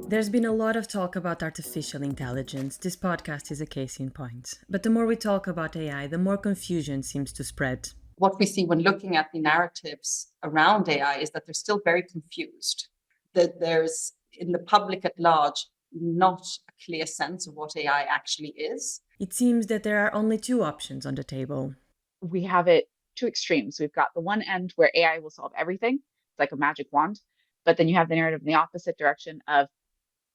There's been a lot of talk about artificial intelligence. This podcast is a case in point. But the more we talk about AI, the more confusion seems to spread. What we see when looking at the narratives around AI is that they're still very confused, that there's, in the public at large, not a clear sense of what AI actually is. It seems that there are only two options on the table. We have it two extremes. We've got the one end where AI will solve everything. It's like a magic wand. But then you have the narrative in the opposite direction of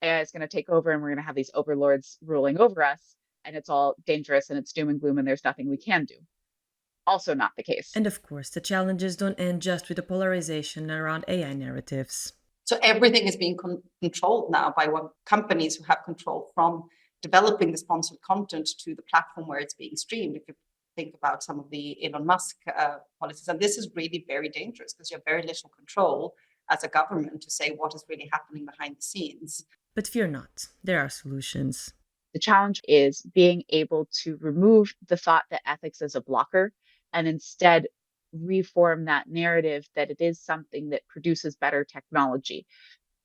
AI is going to take over and we're going to have these overlords ruling over us. And it's all dangerous and it's doom and gloom and there's nothing we can do. Also not the case. And of course, the challenges don't end just with the polarization around AI narratives. So everything is being controlled now by what companies who have control, from developing the sponsored content to the platform where it's being streamed. If you think about some of the Elon Musk policies, and this is really very dangerous because you have very little control as a government to say what is really happening behind the scenes. But fear not, there are solutions. The challenge is being able to remove the thought that ethics is a blocker and instead reform that narrative that it is something that produces better technology.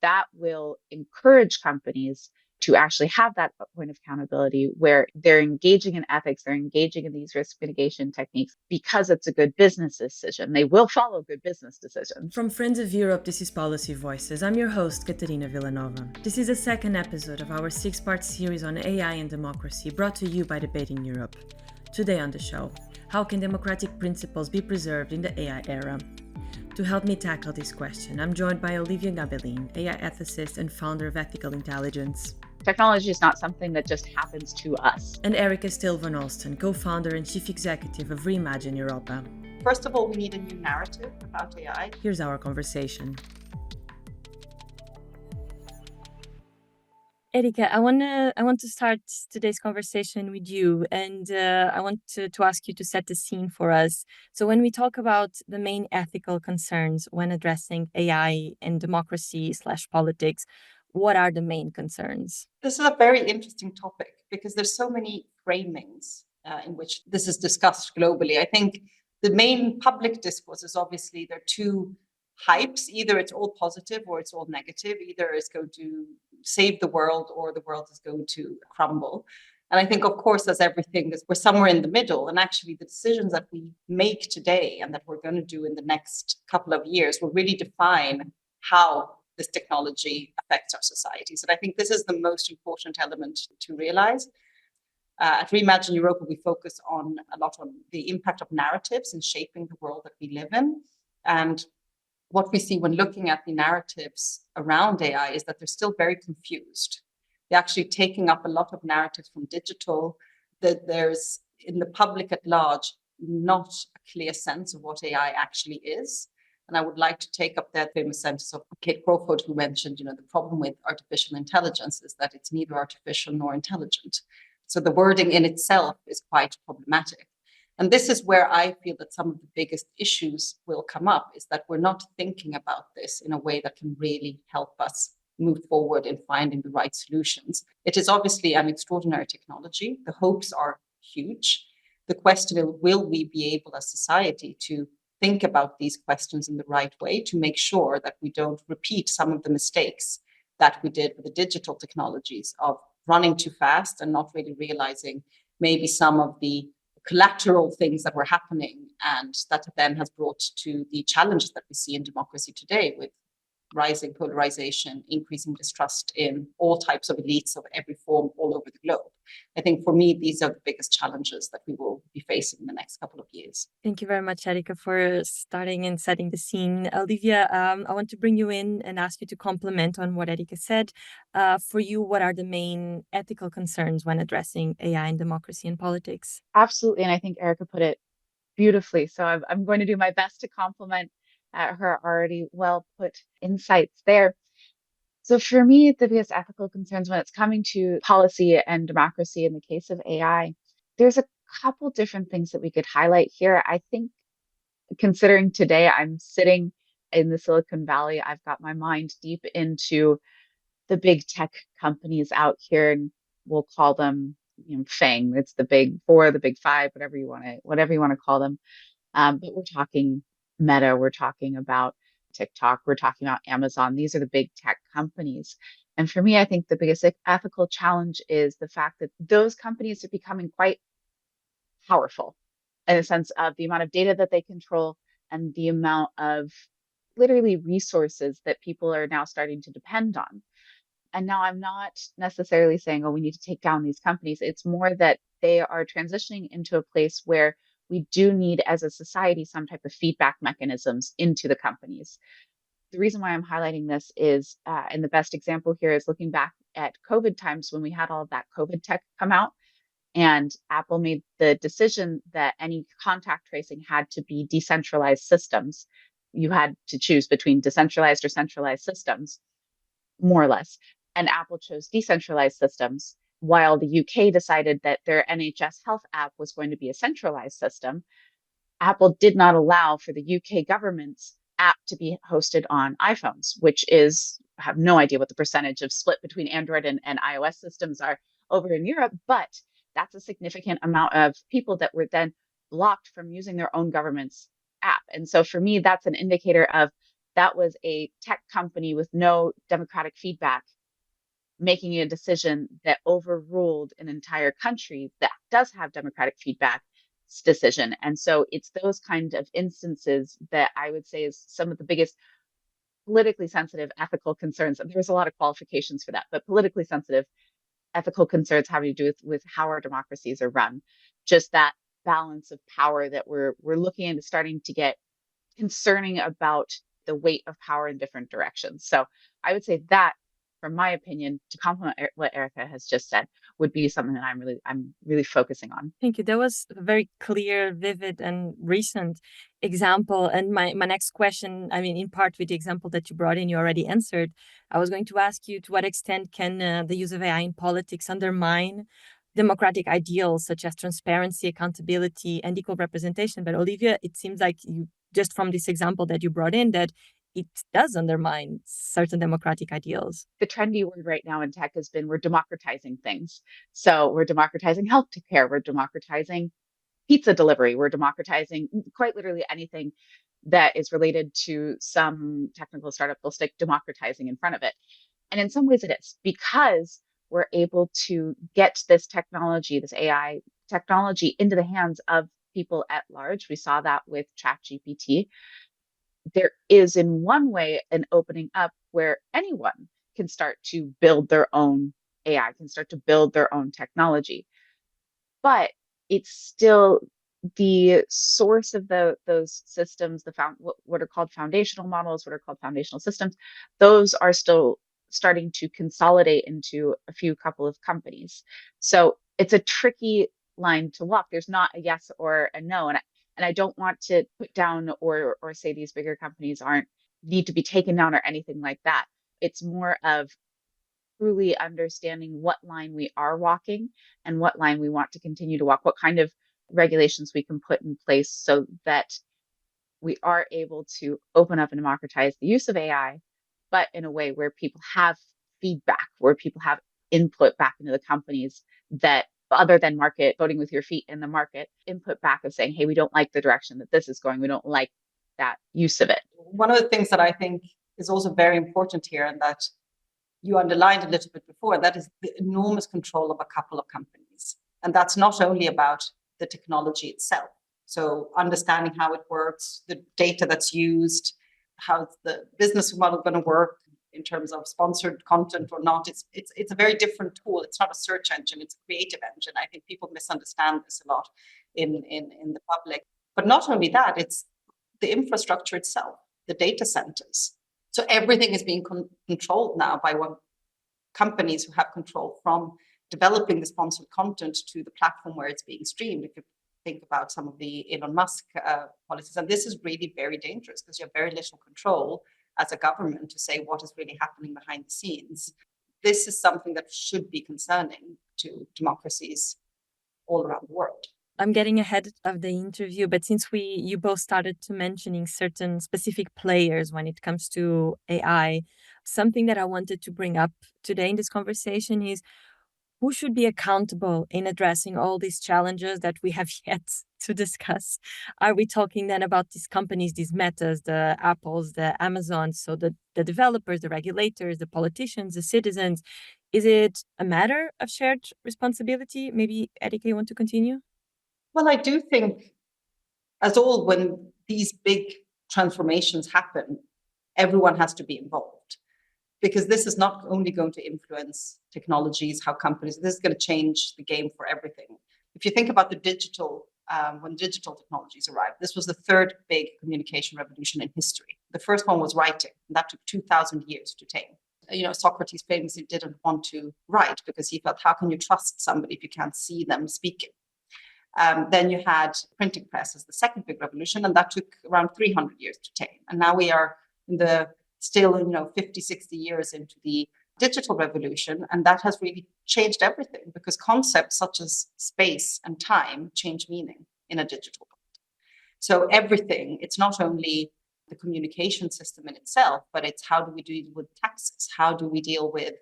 That will encourage companies to actually have that point of accountability where they're engaging in ethics, they're engaging in these risk mitigation techniques because it's a good business decision. They will follow good business decisions. From Friends of Europe, this is Policy Voices. I'm your host, Catarina Vila Nova. This is the second episode of our 6-part series on AI and democracy, brought to you by Debating Europe. Today on the show, how can democratic principles be preserved in the AI era? To help me tackle this question, I'm joined by Olivia Gambelin, AI ethicist and founder of Ethical Intelligence. Technology is not something that just happens to us. And Erika Staël von Holstein, co-founder and chief executive of Reimagine Europa. First of all, we need a new narrative about AI. Here's our conversation. Erika, I want to start today's conversation with you, and I want to ask you to set the scene for us. So when we talk about the main ethical concerns when addressing AI and democracy/politics, what are the main concerns? This is a very interesting topic because there's so many framings in which this is discussed globally. I think the main public discourse is obviously there are two hypes. Either it's all positive or it's all negative. Either it's going to save the world or the world is going to crumble. And I think, of course, as everything, we're somewhere in the middle. And actually, the decisions that we make today and that we're going to do in the next couple of years will really define how this technology affects our societies. And I think this is the most important element to realize. At Reimagine Europa, we focus a lot on the impact of narratives in shaping the world that we live in. And what we see when looking at the narratives around AI is that they're still very confused. They're actually taking up a lot of narratives from digital, that there's, in the public at large, not a clear sense of what AI actually is. And I would like to take up that famous sentence of Kate Crawford, who mentioned, the problem with artificial intelligence is that it's neither artificial nor intelligent. So the wording in itself is quite problematic. And this is where I feel that some of the biggest issues will come up, is that we're not thinking about this in a way that can really help us move forward in finding the right solutions. It is obviously an extraordinary technology. The hopes are huge. The question is, will we be able as society to think about these questions in the right way to make sure that we don't repeat some of the mistakes that we did with the digital technologies of running too fast and not really realizing maybe some of the collateral things that were happening, and that then has brought to the challenges that we see in democracy today with rising polarization, increasing distrust in all types of elites of every form all over the globe. I think for me, these are the biggest challenges that we will be facing in the next couple of years. Thank you very much, Erika, for starting and setting the scene. Olivia, I want to bring you in and ask you to comment on what Erika said. For you, what are the main ethical concerns when addressing AI and democracy and politics? Absolutely. And I think Erika put it beautifully. So I'm going to do my best to complement her already well put insights there. So for me, the biggest ethical concerns when it's coming to policy and democracy in the case of AI, there's a couple different things that we could highlight here. I think considering today I'm sitting in the Silicon Valley, I've got my mind deep into the big tech companies out here, and we'll call them FANG. It's the big four, the big five, whatever you want to call them. But we're talking Meta, we're talking about TikTok, we're talking about Amazon. These are the big tech companies. And for me, I think the biggest ethical challenge is the fact that those companies are becoming quite powerful in the sense of the amount of data that they control and the amount of literally resources that people are now starting to depend on. And now I'm not necessarily saying, oh, we need to take down these companies. It's more that they are transitioning into a place where we do need, as a society, some type of feedback mechanisms into the companies. The reason why I'm highlighting this is, and the best example here is looking back at COVID times when we had all of that COVID tech come out. And Apple made the decision that any contact tracing had to be decentralized systems. You had to choose between decentralized or centralized systems, more or less. And Apple chose decentralized systems, while the UK decided that their NHS health app was going to be a centralized system. Apple did not allow for the UK government's app to be hosted on iPhones, which is, I have no idea what the percentage of split between Android and iOS systems are over in Europe, but that's a significant amount of people that were then blocked from using their own government's app. And so for me, that's an indicator of that was a tech company with no democratic feedback making a decision that overruled an entire country that does have democratic feedback decision. And so it's those kind of instances that I would say is some of the biggest politically sensitive ethical concerns. There's a lot of qualifications for that, but politically sensitive ethical concerns having to do with how our democracies are run. Just that balance of power that we're looking into starting to get concerning about the weight of power in different directions. So I would say that, from my opinion, to complement what Erika has just said, would be something that I'm really focusing on. Thank you. That was a very clear, vivid, and recent example. And my next question, I mean, in part with the example that you brought in, you already answered. I was going to ask you, to what extent can the use of AI in politics undermine democratic ideals such as transparency, accountability, and equal representation? But Olivia, it seems like you, just from this example that you brought in, that it does undermine certain democratic ideals. The trendy word right now in tech has been we're democratizing things. So we're democratizing healthcare, we're democratizing pizza delivery, we're democratizing quite literally anything that is related to some technical startup. They'll stick democratizing in front of it. And in some ways it is, because we're able to get this technology, this AI technology, into the hands of people at large. We saw that with ChatGPT. There is, in one way, an opening up where anyone can start to build their own AI, can start to build their own technology. But it's still the source of those systems, what are called foundational models, what are called foundational systems. Those are still starting to consolidate into a couple of companies. So it's a tricky line to walk. There's not a yes or a no. And I don't want to put down or say these bigger companies need to be taken down or anything like that. It's more of truly understanding what line we are walking and what line we want to continue to walk, what kind of regulations we can put in place so that we are able to open up and democratize the use of AI, but in a way where people have feedback, where people have input back into the companies, that other than market, voting with your feet in the market, input back of saying, hey, we don't like the direction that this is going. We don't like that use of it. One of the things that I think is also very important here, and that you underlined a little bit before, that is the enormous control of a couple of companies. And that's not only about the technology itself. So understanding how it works, the data that's used, how the business model going to work in terms of sponsored content or not. It's a very different tool. It's not a search engine, it's a creative engine. I think people misunderstand this a lot in the public. But not only that, it's the infrastructure itself, the data centers. So everything is being controlled now by companies who have control, from developing the sponsored content to the platform where it's being streamed. If you think about some of the Elon Musk policies, and this is really very dangerous because you have very little control as a government to say what is really happening behind the scenes. This is something that should be concerning to democracies all around the world. I'm getting ahead of the interview, but since you both started to mentioning certain specific players when it comes to AI, something that I wanted to bring up today in this conversation is, who should be accountable in addressing all these challenges that we have yet to discuss? Are we talking then about these companies, these Metas, the Apples, the Amazons, so the developers, the regulators, the politicians, the citizens? Is it a matter of shared responsibility? Maybe, Erika, you want to continue? Well, I do think, when these big transformations happen, everyone has to be involved, because this is not only going to influence technologies, how companies, this is going to change the game for everything. If you think about the digital, when digital technologies arrived, this was the third big communication revolution in history. The first one was writing, and that took 2,000 years to tame. Socrates famously didn't want to write because he felt, how can you trust somebody if you can't see them speaking? Then you had printing press as the second big revolution, and that took around 300 years to tame. And now we are in the still, 50, 60 years into the digital revolution. And that has really changed everything, because concepts such as space and time change meaning in a digital world. So everything, it's not only the communication system in itself, but it's how do we deal with taxes? How do we deal with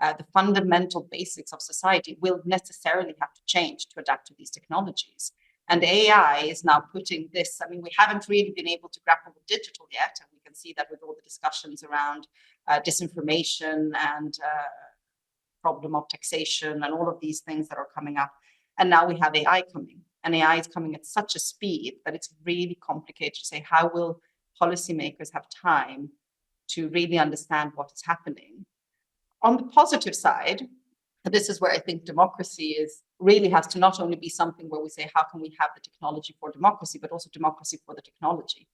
the fundamental basics of society will necessarily have to change to adapt to these technologies. And AI is now putting this, we haven't really been able to grapple with digital yet. And we can see that with all the discussions around disinformation and problem of taxation and all of these things that are coming up. And now we have AI coming. And AI is coming at such a speed that it's really complicated to say, how will policymakers have time to really understand what is happening? On the positive side, and this is where I think democracy really has to not only be something where we say, how can we have the technology for democracy, but also democracy for the technology.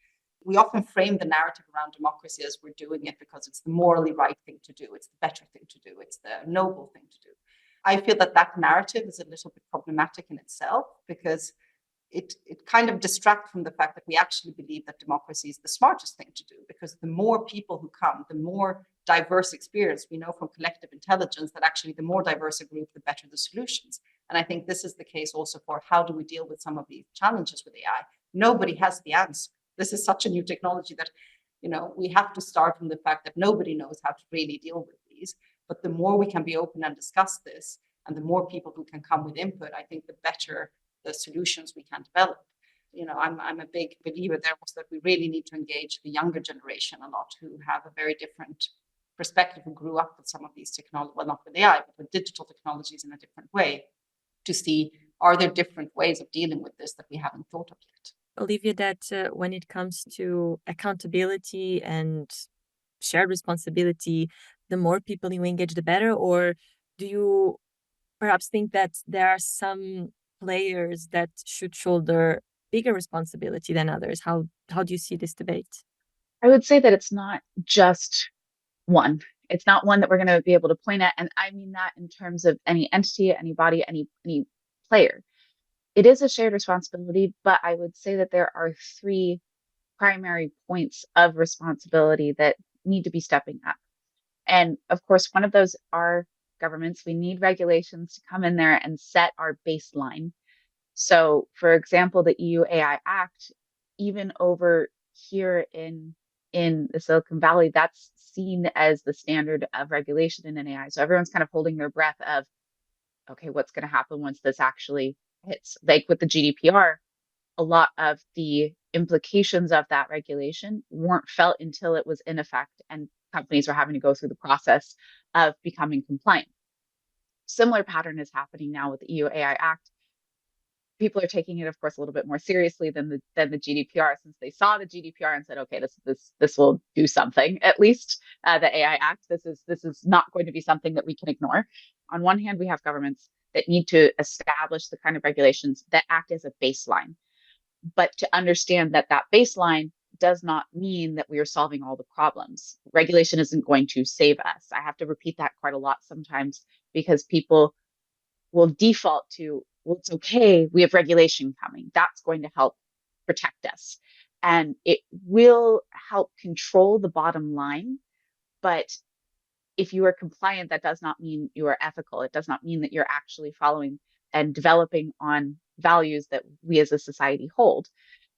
We often frame the narrative around democracy as we're doing it because it's the morally right thing to do. It's the better thing to do. It's the noble thing to do. I feel that narrative is a little bit problematic in itself, because it kind of distracts from the fact that we actually believe that democracy is the smartest thing to do, because the more people who come, the more diverse experience. We know from collective intelligence that actually the more diverse a group, the better the solutions. And I think this is the case also for how do we deal with some of these challenges with AI. Nobody has the answer. This is such a new technology that, we have to start from the fact that nobody knows how to really deal with these. But the more we can be open and discuss this, and the more people who can come with input, I think the better the solutions we can develop. I'm a big believer there was that we really need to engage the younger generation a lot, who have a very different perspective, who grew up with some of these technologies, well, not with AI, but with digital technologies in a different way, to see, are there different ways of dealing with this that we haven't thought of yet? Olivia, that when it comes to accountability and shared responsibility, the more people you engage, the better? Or do you perhaps think that there are some players that should shoulder bigger responsibility than others? How do you see this debate? I would say that it's not just one. It's not one that we're going to be able to point at. And I mean that in terms of any entity, any body, any player. It is a shared responsibility, but I would say that there are three primary points of responsibility that need to be stepping up. And of course, one of those are governments. We need regulations to come in there and set our baseline. So, for example, the EU AI Act, even over here in the Silicon Valley, that's seen as the standard of regulation in an AI. So everyone's kind of holding their breath of, okay, what's going to happen once this actually hits? Like with the GDPR, a lot of the implications of that regulation weren't felt until it was in effect and companies were having to go through the process of becoming compliant. Similar pattern is happening now with the EU AI Act. People are taking it, of course, a little bit more seriously than the GDPR, since they saw the GDPR and said, okay, this will do something. At least the AI Act, this is not going to be something that we can ignore. On one hand, we have governments that need to establish the kind of regulations that act as a baseline, but to understand that baseline does not mean that we are solving all the problems. Regulation isn't going to save us. I have to repeat that quite a lot sometimes, because people will default to, well, it's okay, we have regulation coming. That's going to help protect us. And it will help control the bottom line. But if you are compliant, that does not mean you are ethical. It does not mean that you're actually following and developing on values that we as a society hold.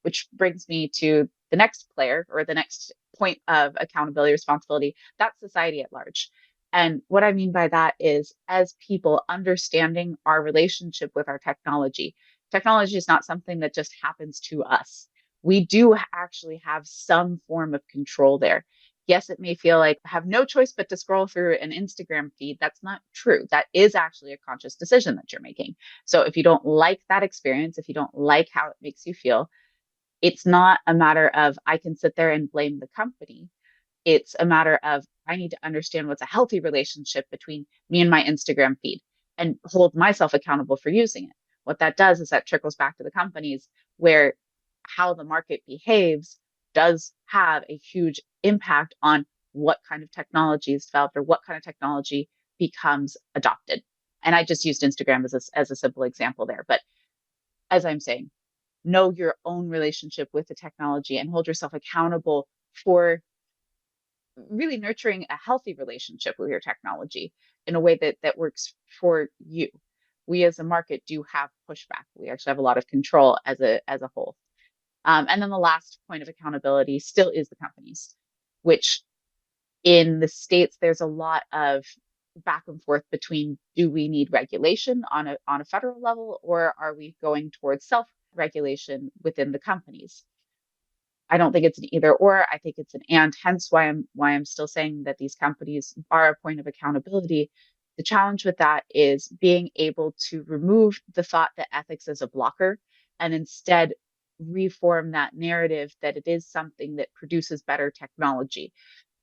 Which brings me to the next player, or the next point of accountability, responsibility. That's society at large. And what I mean by that is, as people understanding our relationship with our technology, technology is not something that just happens to us. We do actually have some form of control there. Yes, it may feel like I have no choice but to scroll through an Instagram feed. That's not true. That is actually a conscious decision that you're making. So if you don't like that experience, if you don't like how it makes you feel, it's not a matter of I can sit there and blame the company. It's a matter of I need to understand what's a healthy relationship between me and my Instagram feed and hold myself accountable for using it. What that does is that trickles back to the companies where how the market behaves does have a huge impact on what kind of technology is developed or what kind of technology becomes adopted. And I just used Instagram as a simple example there. But as I'm saying, know your own relationship with the technology and hold yourself accountable for really nurturing a healthy relationship with your technology in a way that works for you. We as a market do have pushback. We actually have a lot of control as a whole. And then the last point of accountability still is the companies, which in the States, there's a lot of back and forth between do we need regulation on a federal level, or are we going towards self-regulation within the companies? I don't think it's an either or. I think it's an and. Hence why I'm still saying that these companies are a point of accountability. The challenge with that is being able to remove the thought that ethics is a blocker and instead reform that narrative that it is something that produces better technology.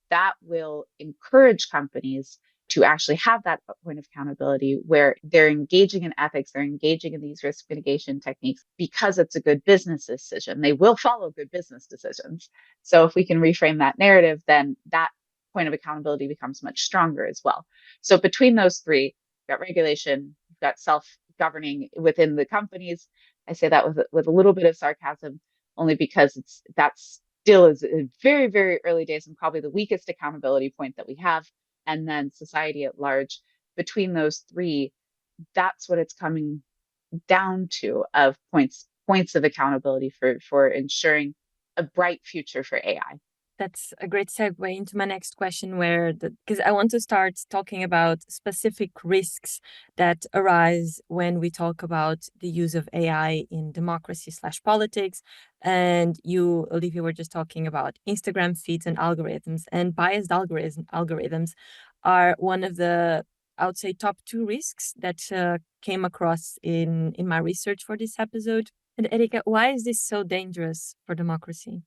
That will encourage companies to actually have that point of accountability where they're engaging in ethics, they're engaging in these risk mitigation techniques because it's a good business decision. They will follow good business decisions. So if we can reframe that narrative, then that point of accountability becomes much stronger as well. So between those three, you've got regulation, you've got self-governing within the companies. I say that with a little bit of sarcasm, only because that's still is in very, very early days and probably the weakest accountability point that we have. And then society at large. Between those three, that's what it's coming down to of points of accountability for ensuring a bright future for AI. That's a great segue into my next question, because I want to start talking about specific risks that arise when we talk about the use of AI in democracy/politics. And you, Olivia, were just talking about Instagram feeds and algorithms, and biased algorithms are one of the, I would say, top 2 risks that came across in my research for this episode. And Erika, why is this so dangerous for democracy?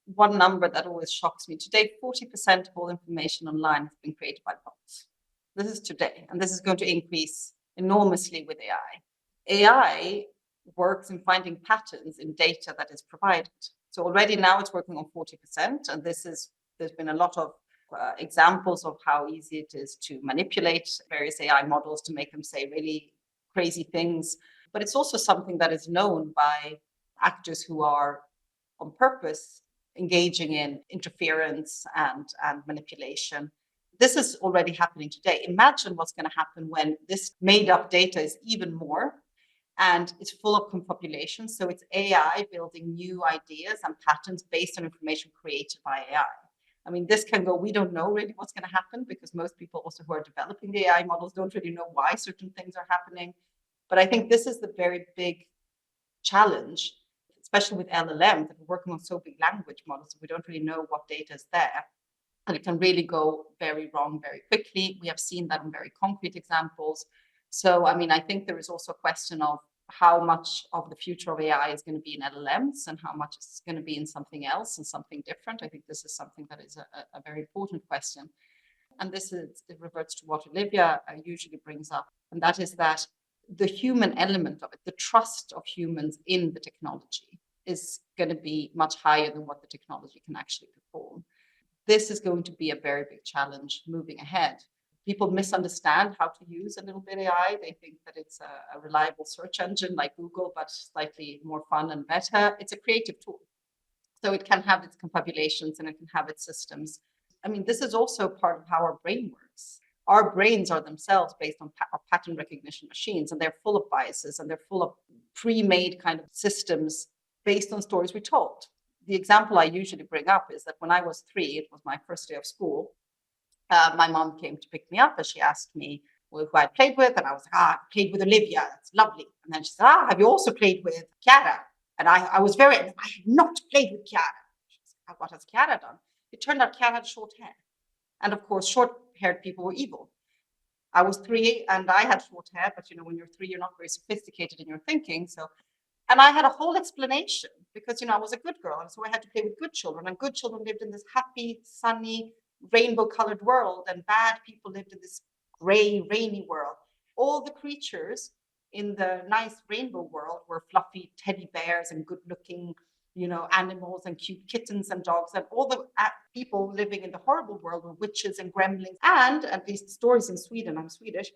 One number that always shocks me. Today, 40% of all information online has been created by bots. This is today, and this is going to increase enormously with AI. AI works in finding patterns in data that is provided. So already now it's working on 40%, and there's been a lot of examples of how easy it is to manipulate various AI models to make them say really crazy things. But it's also something that is known by actors who are on purpose engaging in interference and manipulation. This is already happening today. Imagine what's going to happen when this made up data is even more and it's full of confabulation. So it's AI building new ideas and patterns based on information created by AI. I mean, this can go, we don't know really what's going to happen because most people also who are developing the AI models don't really know why certain things are happening. But I think this is the very big challenge, especially with LLM, that we're working on so big language models, we don't really know what data is there. And it can really go very wrong very quickly. We have seen that in very concrete examples. So, I mean, I think there is also a question of how much of the future of AI is going to be in LLMs and how much is going to be in something else and something different. I think this is something that is a very important question. And it reverts to what Olivia usually brings up, and that is that the human element of it, the trust of humans in the technology, is going to be much higher than what the technology can actually perform. This is going to be a very big challenge moving ahead. People misunderstand how to use a little bit AI. They think that it's a reliable search engine like Google, but slightly more fun and better. It's a creative tool. So it can have its confabulations and it can have its systems. I mean, this is also part of how our brain works. Our brains are themselves based on pattern recognition machines, and they're full of biases and they're full of pre-made kind of systems based on stories we told. The example I usually bring up is that when I was 3, it was my first day of school. my mom came to pick me up and she asked me who I played with. And I was like, I played with Olivia. That's lovely. And then she said, have you also played with Chiara? And I had not played with Chiara. She said, what has Chiara done? It turned out Chiara had short hair. And of course, short-haired people were evil. I was 3 and I had short hair, but when you're 3, you're not very sophisticated in your thinking. And I had a whole explanation because, I was a good girl. And so I had to play with good children, and good children lived in this happy, sunny, rainbow-colored world, and bad people lived in this gray, rainy world. All the creatures in the nice rainbow world were fluffy teddy bears and good-looking, animals and cute kittens and dogs. And all the people living in the horrible world were witches and gremlins. And at least stories in Sweden, I'm Swedish,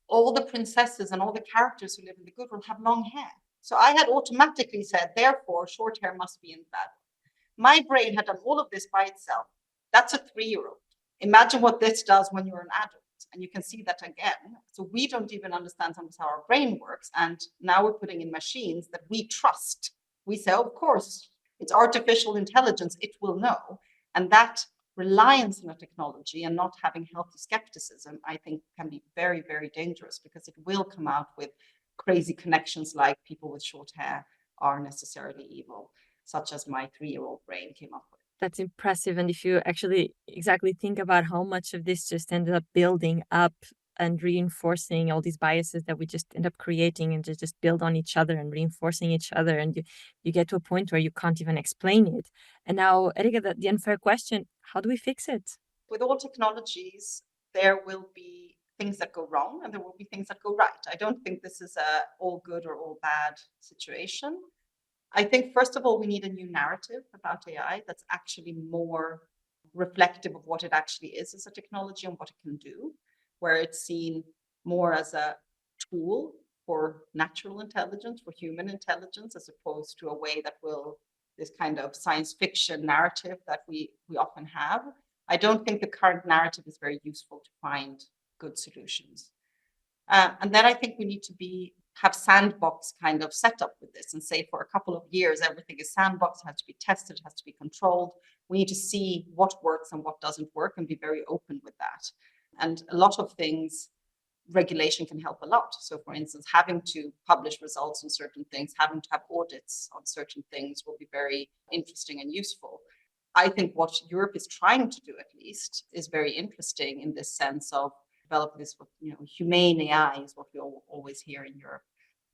all the princesses and all the characters who live in the good world have long hair. So I had automatically said, therefore, short hair must be in the bad world. My brain had done all of this by itself. That's a 3-year-old. Imagine what this does when you're an adult. And you can see that again. So we don't even understand sometimes how our brain works. And now we're putting in machines that we trust. We say, of course, it's artificial intelligence. It will know. And that reliance on a technology and not having healthy skepticism, I think, can be very, very dangerous because it will come out with crazy connections like people with short hair are necessarily evil, such as my 3-year-old brain came up with. That's impressive. And if you actually exactly think about how much of this just ended up building up and reinforcing all these biases that we just end up creating and just build on each other and reinforcing each other. And you get to a point where you can't even explain it. And now, Erika, the unfair question, how do we fix it? With all technologies, there will be things that go wrong and there will be things that go right. I don't think this is a all good or all bad situation. I think, first of all, we need a new narrative about AI that's actually more reflective of what it actually is as a technology and what it can do, where it's seen more as a tool for natural intelligence, for human intelligence, as opposed to a way that will, this kind of science fiction narrative that we often have. I don't think the current narrative is very useful to find good solutions. And then I think we need to have sandbox kind of setup with this and say for a couple of years, everything is sandbox, has to be tested, has to be controlled. We need to see what works and what doesn't work and be very open with that. And a lot of things, regulation can help a lot. So for instance, having to publish results on certain things, having to have audits on certain things will be very interesting and useful. I think what Europe is trying to do, at least, is very interesting in this sense of develop this, humane AI is what we always hear in Europe,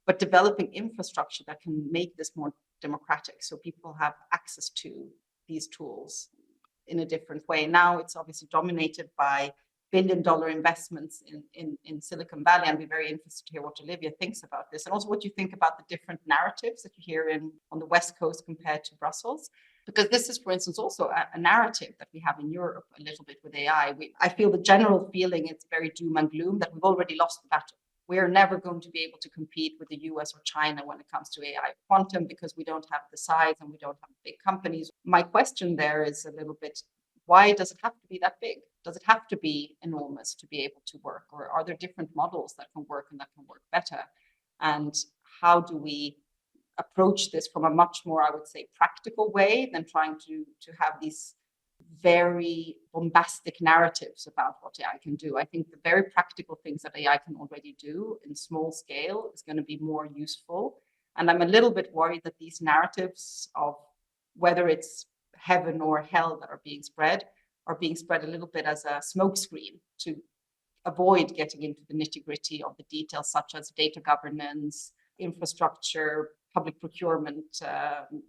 but developing infrastructure that can make this more democratic so people have access to these tools in a different way. Now it's obviously dominated by billion-dollar investments in Silicon Valley. I'd be very interested to hear what Olivia thinks about this and also what you think about the different narratives that you hear on the West Coast compared to Brussels. Because this is, for instance, also a narrative that we have in Europe a little bit with AI. I feel the general feeling it's very doom and gloom, that we've already lost the battle. We're never going to be able to compete with the US or China when it comes to AI quantum because we don't have the size and we don't have big companies. My question there is a little bit, why does it have to be that big? Does it have to be enormous to be able to work? Or are there different models that can work and that can work better? And how do we approach this from a much more, I would say, practical way than trying to have these very bombastic narratives about what AI can do? I think the very practical things that AI can already do in small scale is going to be more useful. And I'm a little bit worried that these narratives of whether it's heaven or hell that are being spread a little bit as a smokescreen to avoid getting into the nitty-gritty of the details, such as data governance, infrastructure, public procurement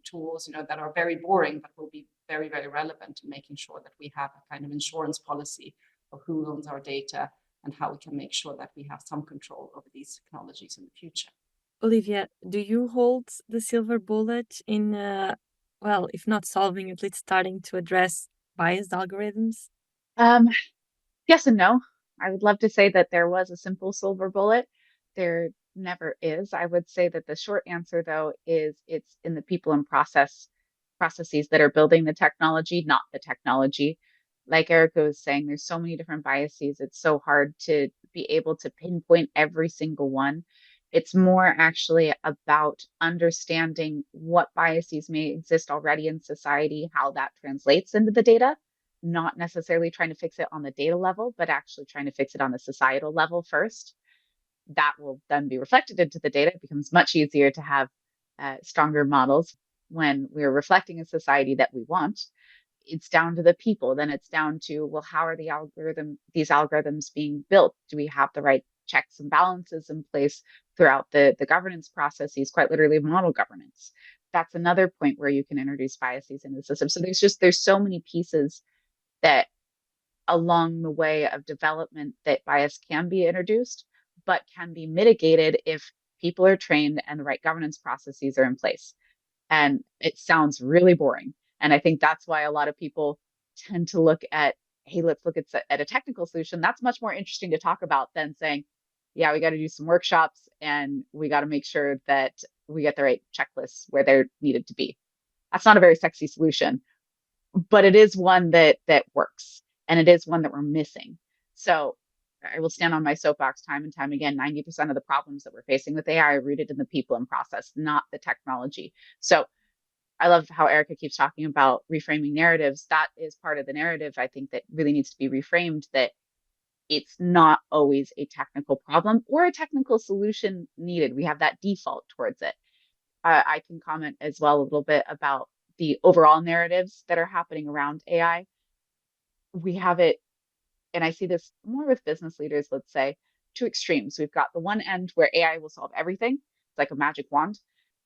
tools, that are very boring, but will be very, very relevant in making sure that we have a kind of insurance policy of who owns our data and how we can make sure that we have some control over these technologies in the future. Olivia, do you hold the silver bullet in, if not solving, at least starting to address biased algorithms? Yes and no. I would love to say that there was a simple silver bullet. There never is. I would say that the short answer, though, is it's in the people and processes that are building the technology, not the technology. Like Erika was saying, there's so many different biases. It's so hard to be able to pinpoint every single one. It's more actually about understanding what biases may exist already in society, how that translates into the data, not necessarily trying to fix it on the data level, but actually trying to fix it on the societal level first. That will then be reflected into the data. It becomes much easier to have stronger models when we're reflecting a society that we want. It's down to the people. Then it's down to, well, how are these algorithms being built? Do we have the right checks and balances in place throughout the governance processes, quite literally model governance? That's another point where you can introduce biases into the system. So there's so many pieces that along the way of development that bias can be introduced, but can be mitigated if people are trained and the right governance processes are in place. And it sounds really boring. And I think that's why a lot of people tend to look at, hey, let's look at a technical solution. That's much more interesting to talk about than saying, yeah, we got to do some workshops and we got to make sure that we get the right checklists where they're needed to be. That's not a very sexy solution, but it is one that works. And it is one that we're missing. So I will stand on my soapbox time and time again. 90% of the problems that we're facing with AI are rooted in the people and process, not the technology. So I love how Erika keeps talking about reframing narratives. That is part of the narrative, I think, that really needs to be reframed, that it's not always a technical problem or a technical solution needed. We have that default towards it. I can comment as well a little bit about the overall narratives that are happening around AI. We have it, and I see this more with business leaders, let's say, two extremes. We've got the one end where AI will solve everything. It's like a magic wand.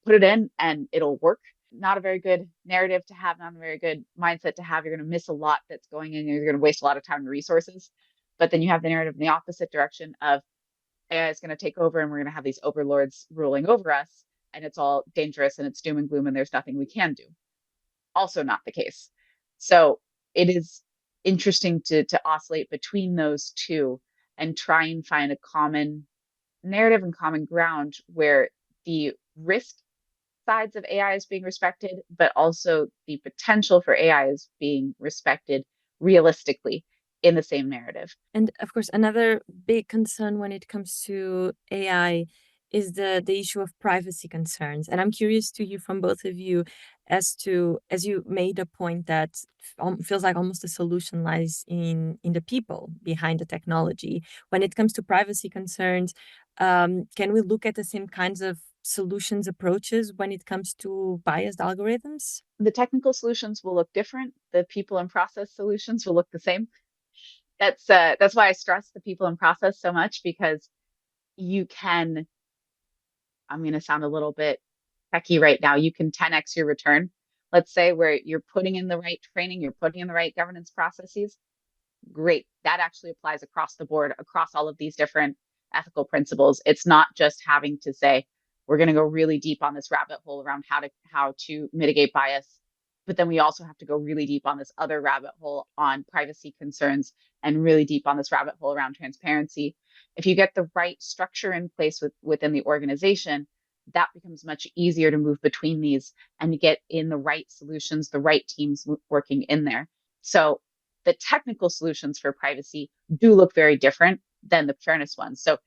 Put it in and it'll work. Not a very good narrative to have, not a very good mindset to have. You're going to miss a lot that's going in. You're going to waste a lot of time and resources. But then you have the narrative in the opposite direction of AI is going to take over and we're going to have these overlords ruling over us. And it's all dangerous and it's doom and gloom and there's nothing we can do. Also not the case. So it is interesting to oscillate between those two and try and find a common narrative and common ground where the risk sides of AI is being respected, but also the potential for AI is being respected realistically in the same narrative. And of course, another big concern when it comes to AI is the issue of privacy concerns. And I'm curious to hear from both of you as you made a point that feels like almost the solution lies in the people behind the technology. When it comes to privacy concerns, can we look at the same kinds of solutions approaches when it comes to biased algorithms? The technical solutions will look different. The people and process solutions will look the same. That's why I stress the people and process so much, because you can, I'm going to sound a little bit techie right now, you can 10x your return, let's say, where you're putting in the right training, you're putting in the right governance processes. Great. That actually applies across the board, across all of these different ethical principles. It's not just having to say, we're going to go really deep on this rabbit hole around how to mitigate bias. But then we also have to go really deep on this other rabbit hole on privacy concerns and really deep on this rabbit hole around transparency. If you get the right structure in place within the organization, that becomes much easier to move between these and to get in the right solutions, the right teams working in there. So the technical solutions for privacy do look very different than the fairness ones. So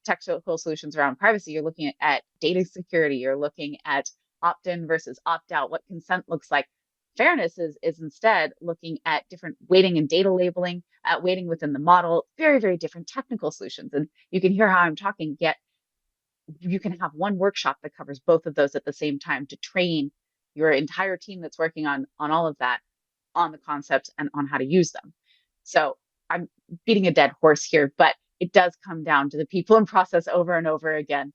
technical solutions around privacy, you're looking at data security, you're looking at opt-in versus opt-out, what consent looks like. Fairness is instead looking at different weighting and data labeling, weighting within the model, very, very different technical solutions. And you can hear how I'm talking, yet you can have one workshop that covers both of those at the same time to train your entire team that's working on all of that, on the concepts and on how to use them. So I'm beating a dead horse here, but it does come down to the people and process over and over again,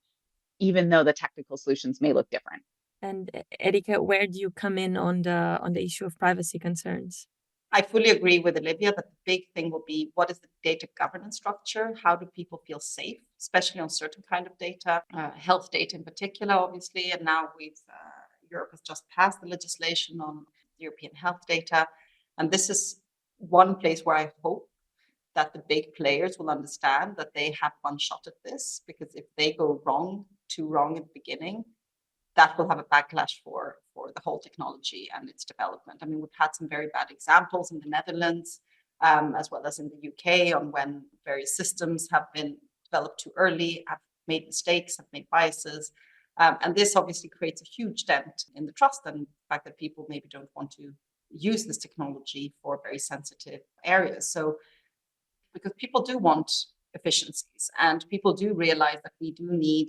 even though the technical solutions may look different. And Erika, where do you come in on the issue of privacy concerns? I fully agree with Olivia that the big thing will be, what is the data governance structure? How do people feel safe, especially on certain kind of data, health data in particular, obviously. And now Europe has just passed the legislation on European health data. And this is one place where I hope that the big players will understand that they have one shot at this, because if they go too wrong in the beginning, that will have a backlash for the whole technology and its development. I mean, we've had some very bad examples in the Netherlands, as well as in the UK, on when various systems have been developed too early, have made mistakes, have made biases. And this obviously creates a huge dent in the trust and the fact that people maybe don't want to use this technology for very sensitive areas. So because people do want efficiencies and people do realize that we do need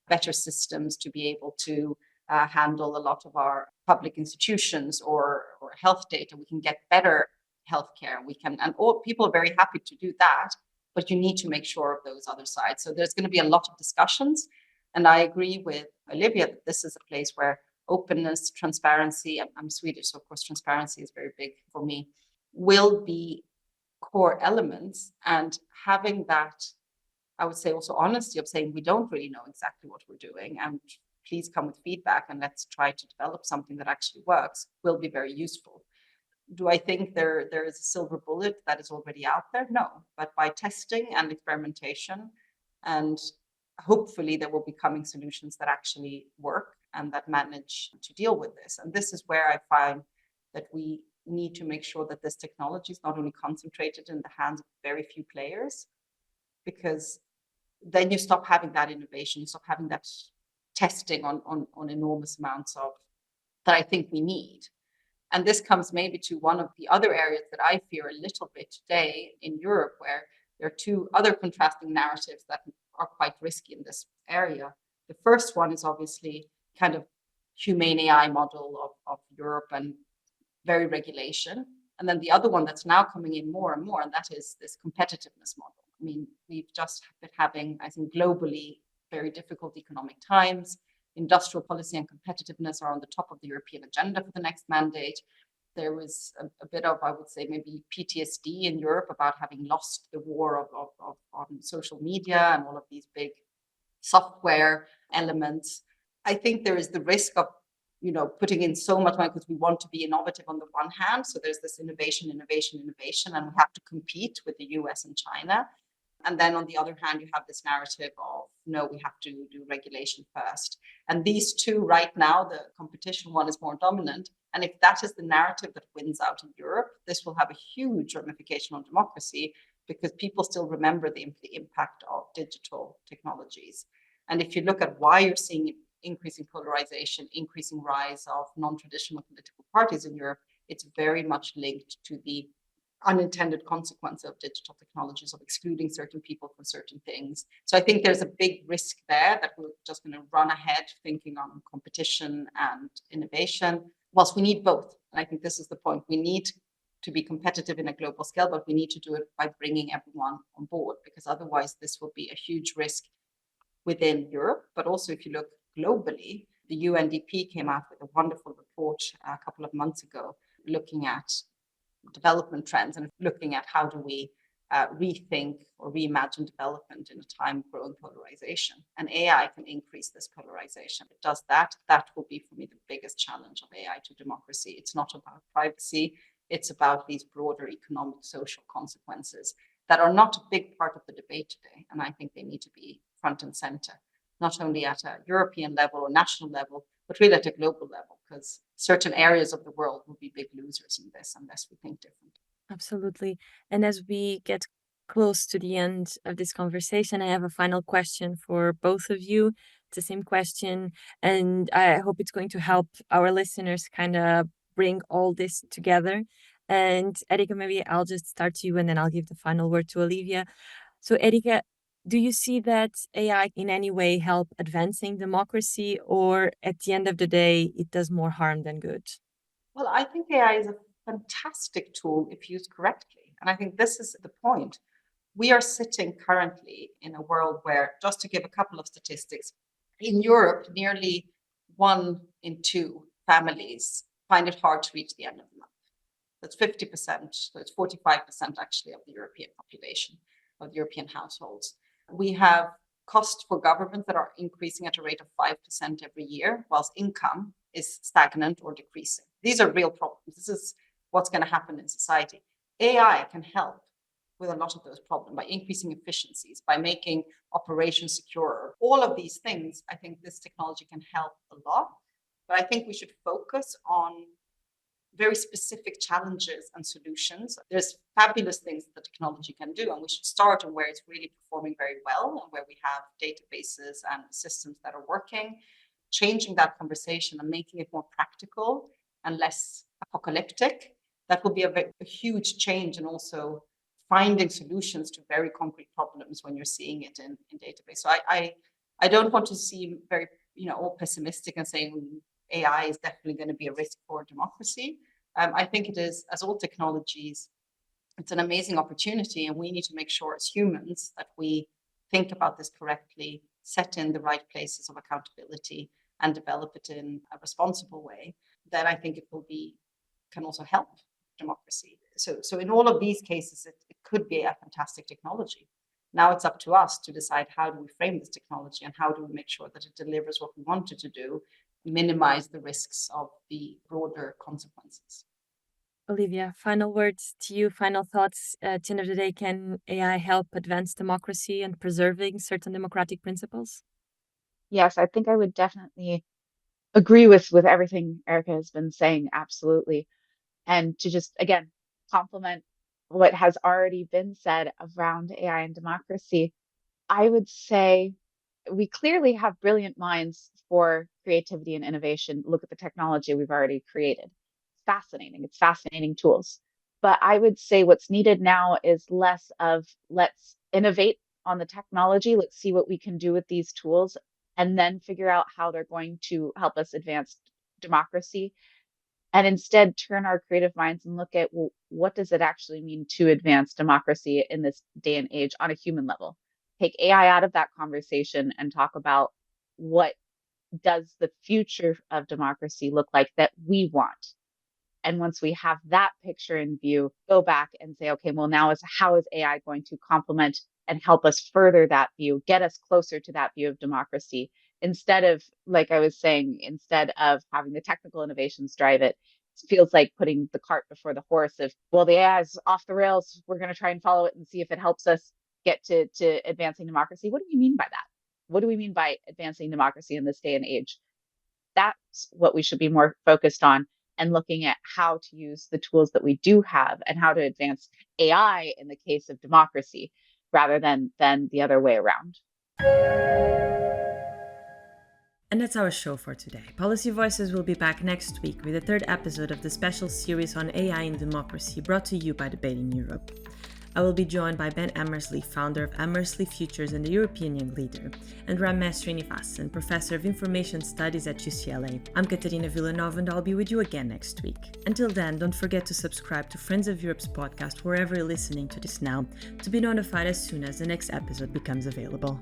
better systems to be able to handle a lot of our public institutions or health data. We can get better healthcare. And all people are very happy to do that, but you need to make sure of those other sides. So there's going to be a lot of discussions. And I agree with Olivia that this is a place where openness, transparency, I'm Swedish, so of course transparency is very big for me, will be core elements. And having that, I would say also honesty of saying we don't really know exactly what we're doing and please come with feedback and let's try to develop something that actually works will be very useful. Do I think there is a silver bullet that is already out there? No, but by testing and experimentation, and hopefully there will be coming solutions that actually work and that manage to deal with this. And this is where I find that we need to make sure that this technology is not only concentrated in the hands of very few players, because then you stop having that innovation, you stop having that testing on enormous amounts of that I think we need. And this comes maybe to one of the other areas that I fear a little bit today in Europe, where there are two other contrasting narratives that are quite risky in this area. The first one is obviously kind of humane AI model of Europe and very regulation. And then the other one that's now coming in more and more, and that is this competitiveness model. I mean, we've just been having, I think, globally very difficult economic times. Industrial policy and competitiveness are on the top of the European agenda for the next mandate. There was a bit of, I would say, maybe PTSD in Europe about having lost the war on social media and all of these big software elements. I think there is the risk of, putting in so much money because we want to be innovative on the one hand. So there's this innovation, and we have to compete with the US and China. And then on the other hand, you have this narrative of, no, we have to do regulation first. And these two right now, the competition one is more dominant. And if that is the narrative that wins out in Europe, this will have a huge ramification on democracy because people still remember the impact of digital technologies. And if you look at why you're seeing increasing polarization, increasing rise of non-traditional political parties in Europe, it's very much linked to the unintended consequence of digital technologies, of excluding certain people from certain things. So I think there's a big risk there that we're just going to run ahead thinking on competition and innovation, whilst we need both. And I think this is the point. We need to be competitive in a global scale, but we need to do it by bringing everyone on board, because otherwise this will be a huge risk within Europe. But also if you look globally, the UNDP came out with a wonderful report a couple of months ago looking at development trends and looking at how do we rethink or reimagine development in a time of growing polarization. And AI can increase this polarization. If it does that, that will be for me the biggest challenge of AI to democracy. It's not about privacy. It's about these broader economic, social consequences that are not a big part of the debate today. And I think they need to be front and center, not only at a European level or national level, but really at a global level, because certain areas of the world will be big losers in this unless we think different. Absolutely. And as we get close to the end of this conversation, I have a final question for both of you. It's the same question, and I hope it's going to help our listeners kind of bring all this together. And Erika, maybe I'll just start to you and then I'll give the final word to Olivia. So Erika, do you see that AI in any way help advancing democracy, or at the end of the day, it does more harm than good? Well, I think AI is a fantastic tool if used correctly. And I think this is the point. We are sitting currently in a world where, just to give a couple of statistics, in Europe, nearly 1 in 2 families find it hard to reach the end of the month. That's 50%. So it's 45% actually of the European population, of the European households. We have costs for government that are increasing at a rate of 5% every year, whilst income is stagnant or decreasing. These are real problems. This is what's going to happen in society. AI can help with a lot of those problems by increasing efficiencies, by making operations secure. All of these things, I think this technology can help a lot. But I think we should focus on very specific challenges and solutions. There's fabulous things that the technology can do, and we should start on where it's really performing very well and where we have databases and systems that are working, changing that conversation and making it more practical and less apocalyptic. That will be a huge change, and also finding solutions to very concrete problems when you're seeing it in database. So I don't want to seem very, all pessimistic and saying AI is definitely going to be a risk for democracy. I think it is, as all technologies, it's an amazing opportunity, and we need to make sure as humans that we think about this correctly, set in the right places of accountability, and develop it in a responsible way. Then I think it can also help democracy. So in all of these cases, it could be a fantastic technology. Now it's up to us to decide, how do we frame this technology and how do we make sure that it delivers what we want it to do, minimize the risks of the broader consequences. Olivia, final words to you, final thoughts. At the end of the day, can AI help advance democracy and preserving certain democratic principles? Yes, I think I would definitely agree with everything Erika has been saying. Absolutely. And to just, again, complement what has already been said around AI and democracy, I would say we clearly have brilliant minds for creativity and innovation. Look at the technology we've already created. It's fascinating. It's fascinating tools. But I would say what's needed now is less of, let's innovate on the technology. Let's see what we can do with these tools, and then figure out how they're going to help us advance democracy. And instead turn our creative minds and look at, well, what does it actually mean to advance democracy in this day and age on a human level? Take AI out of that conversation and talk about, what does the future of democracy look like that we want? And once we have that picture in view, go back and say, okay, well, now how is AI going to complement and help us further that view, get us closer to that view of democracy? Instead of, like I was saying, instead of having the technical innovations drive it, it feels like putting the cart before the horse of, well, the AI is off the rails, we're going to try and follow it and see if it helps us get to advancing democracy. What do we mean by that? What do we mean by advancing democracy in this day and age? That's what we should be more focused on, and looking at how to use the tools that we do have and how to advance AI in the case of democracy, rather than the other way around. And that's our show for today. Policy Voices will be back next week with the third episode of the special series on AI and democracy, brought to you by Debating Europe. I will be joined by Ben Emmersley, founder of Emmersley Futures and the European Young Leader, and Ramesh Srinivasan, Professor of Information Studies at UCLA. I'm Catarina Vila Nova, and I'll be with you again next week. Until then, don't forget to subscribe to Friends of Europe's podcast wherever you're listening to this now, to be notified as soon as the next episode becomes available.